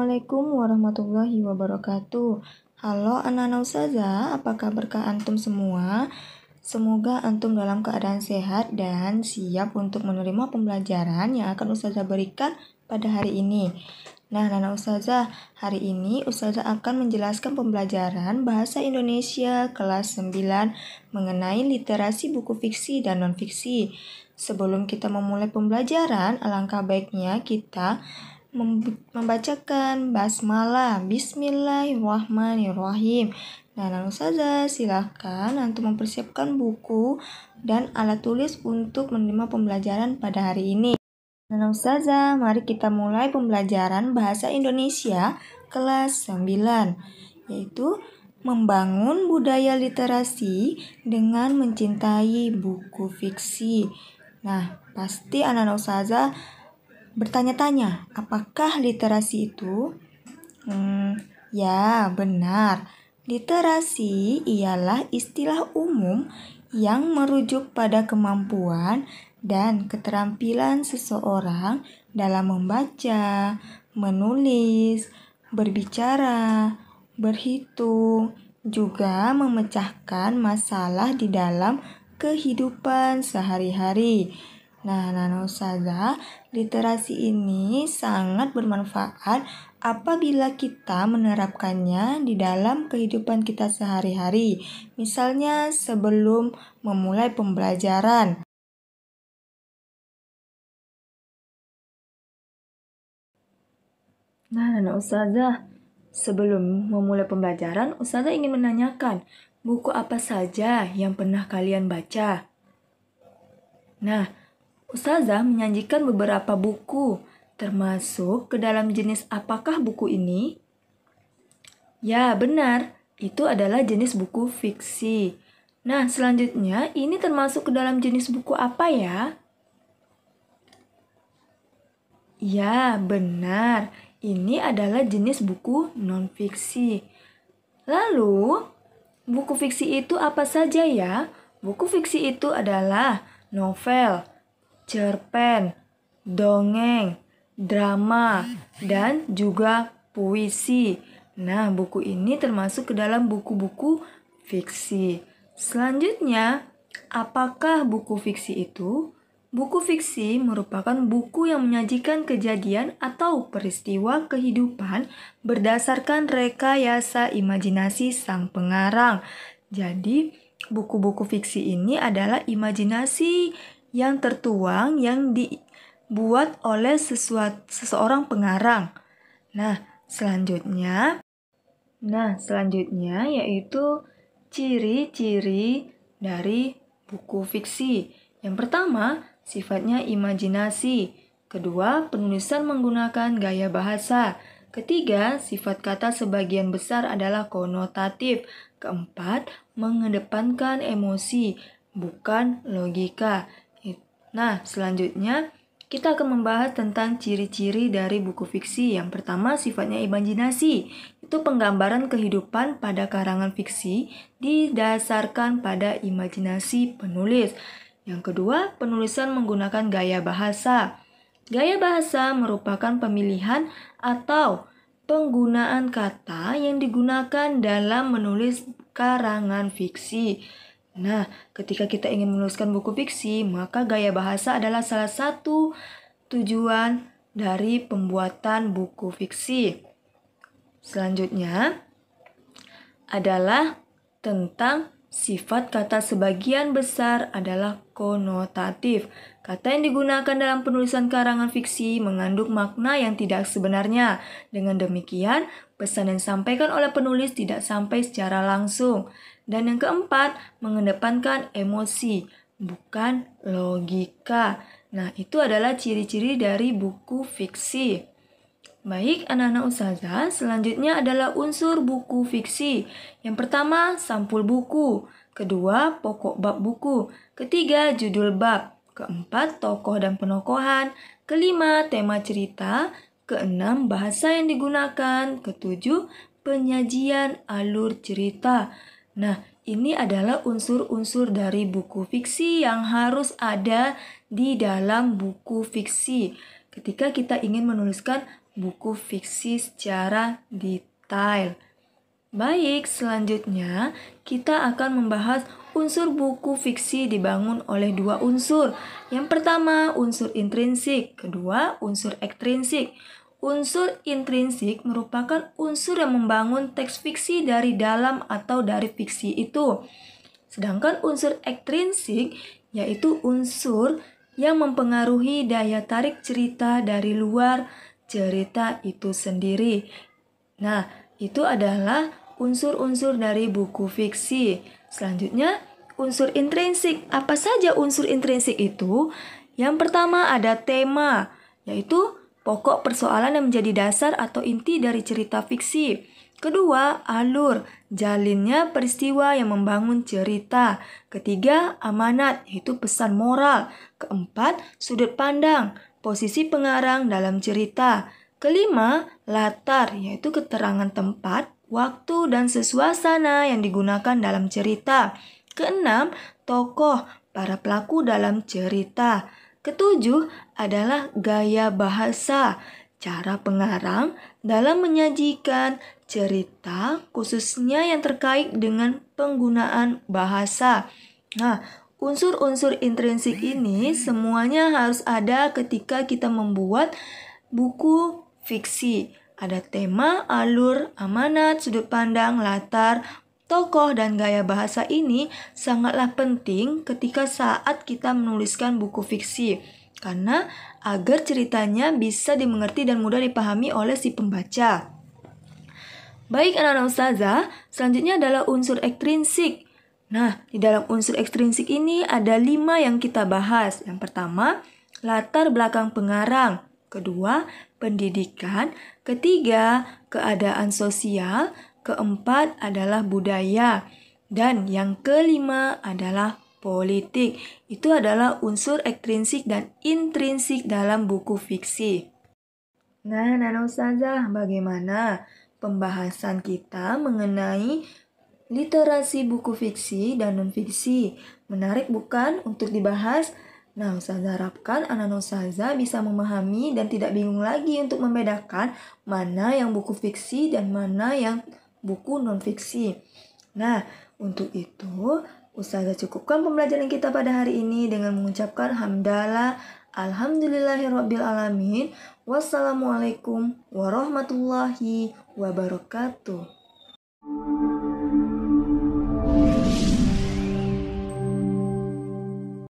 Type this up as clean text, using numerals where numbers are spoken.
Assalamualaikum warahmatullahi wabarakatuh. Halo anak-anak ustazah, apa kabar antum semua? Semoga antum dalam keadaan sehat dan siap untuk menerima pembelajaran yang akan ustazah berikan pada hari ini. Nah, anak-anak ustazah, hari ini ustazah akan menjelaskan pembelajaran Bahasa Indonesia kelas 9 mengenai literasi buku fiksi dan non-fiksi. Sebelum kita memulai pembelajaran, alangkah baiknya kita membacakan basmalah, bismillahirrahmanirrahim. Nah, ustazah, silahkan antum mempersiapkan buku dan alat tulis untuk menerima pembelajaran pada hari ini. Nah, ustazah, mari kita mulai pembelajaran Bahasa Indonesia kelas 9, yaitu membangun budaya literasi dengan mencintai buku fiksi. Nah, pasti anak-anak ustazah bertanya-tanya, apakah literasi itu? Ya, benar. Literasi ialah istilah umum yang merujuk pada kemampuan dan keterampilan seseorang dalam membaca, menulis, berbicara, berhitung, juga memecahkan masalah di dalam kehidupan sehari-hari. Nah, ustazah, literasi ini sangat bermanfaat apabila kita menerapkannya di dalam kehidupan kita sehari-hari. Misalnya sebelum memulai pembelajaran. Nah, ustazah, sebelum memulai pembelajaran, ustazah ingin menanyakan, buku apa saja yang pernah kalian baca? Nah, ustazah menyajikan beberapa buku, termasuk ke dalam jenis apakah buku ini? Ya, benar. Itu adalah jenis buku fiksi. Nah, selanjutnya ini termasuk ke dalam jenis buku apa ya? Ya, benar. Ini adalah jenis buku non-fiksi. Lalu, buku fiksi itu apa saja ya? Buku fiksi itu adalah novel, cerpen, dongeng, drama, dan juga puisi. Nah, buku ini termasuk ke dalam buku-buku fiksi. Selanjutnya, apakah buku fiksi itu? Buku fiksi merupakan buku yang menyajikan kejadian atau peristiwa kehidupan berdasarkan rekayasa imajinasi sang pengarang. Jadi, buku-buku fiksi ini adalah imajinasi yang tertuang yang dibuat oleh seseorang pengarang. Nah, selanjutnya yaitu ciri-ciri dari buku fiksi. Yang pertama, sifatnya imajinasi. Kedua, penulisan menggunakan gaya bahasa. Ketiga, sifat kata sebagian besar adalah konotatif. Keempat, mengedepankan emosi, bukan logika. Nah, selanjutnya kita akan membahas tentang ciri-ciri dari buku fiksi. Yang pertama, sifatnya imajinasi. Itu penggambaran kehidupan pada karangan fiksi didasarkan pada imajinasi penulis. Yang kedua, penulisan menggunakan gaya bahasa. Gaya bahasa merupakan pemilihan atau penggunaan kata yang digunakan dalam menulis karangan fiksi. Nah, ketika kita ingin menuliskan buku fiksi, maka gaya bahasa adalah salah satu tujuan dari pembuatan buku fiksi. Selanjutnya adalah tentang sifat kata sebagian besar adalah konotatif. Kata yang digunakan dalam penulisan karangan fiksi mengandung makna yang tidak sebenarnya. Dengan demikian, pesan yang disampaikan oleh penulis tidak sampai secara langsung. Dan yang keempat, mengedepankan emosi, bukan logika. Nah, itu adalah ciri-ciri dari buku fiksi. Baik, anak-anak ustazah, selanjutnya adalah unsur buku fiksi. Yang pertama, sampul buku. Kedua, pokok bab buku. Ketiga, judul bab. Keempat, tokoh dan penokohan. Kelima, tema cerita. Keenam, bahasa yang digunakan. Ketujuh, penyajian alur cerita. Nah, ini adalah unsur-unsur dari buku fiksi yang harus ada di dalam buku fiksi. Ketika kita ingin menuliskan buku fiksi secara detail. Baik, selanjutnya kita akan membahas unsur buku fiksi dibangun oleh dua unsur. Yang pertama, unsur intrinsik, kedua, unsur ekstrinsik. Unsur intrinsik merupakan unsur yang membangun teks fiksi dari dalam atau dari fiksi itu. Sedangkan unsur ekstrinsik yaitu unsur yang mempengaruhi daya tarik cerita dari luar cerita itu sendiri. Nah, itu adalah unsur-unsur dari buku fiksi. Selanjutnya, unsur intrinsik. Apa saja unsur intrinsik itu? Yang pertama ada tema, yaitu pokok persoalan yang menjadi dasar atau inti dari cerita fiksi. Kedua, alur, jalinnya peristiwa yang membangun cerita. Ketiga, amanat, yaitu pesan moral. Keempat, sudut pandang, posisi pengarang dalam cerita. Kelima, latar, yaitu keterangan tempat, waktu, dan suasana yang digunakan dalam cerita. Keenam, tokoh, para pelaku dalam cerita. Ketujuh adalah gaya bahasa, cara pengarang dalam menyajikan cerita, khususnya yang terkait dengan penggunaan bahasa. Nah, unsur-unsur intrinsik ini semuanya harus ada ketika kita membuat buku fiksi. Ada tema, alur, amanat, sudut pandang, latar, tokoh, dan gaya bahasa ini sangatlah penting ketika saat kita menuliskan buku fiksi. Karena agar ceritanya bisa dimengerti dan mudah dipahami oleh si pembaca. Baik anak-anak ustazah, selanjutnya adalah unsur ekstrinsik. Nah, di dalam unsur ekstrinsik ini ada 5 yang kita bahas. Yang pertama, latar belakang pengarang. Kedua, pendidikan. Ketiga, keadaan sosial. Keempat adalah budaya. Dan yang kelima adalah politik. Itu adalah unsur ekstrinsik dan intrinsik dalam buku fiksi. Nah, Nana Ustazah, bagaimana pembahasan kita mengenai literasi buku fiksi dan non-fiksi? Menarik bukan untuk dibahas? Nah, Ustazah harapkan anak Ustazah bisa memahami dan tidak bingung lagi untuk membedakan mana yang buku fiksi dan mana yang buku non-fiksi. Nah, untuk itu Ustazah cukupkan pembelajaran kita pada hari ini dengan mengucapkan hamdalah, alhamdulillahirabbil alamin. Wassalamualaikum warahmatullahi wabarakatuh.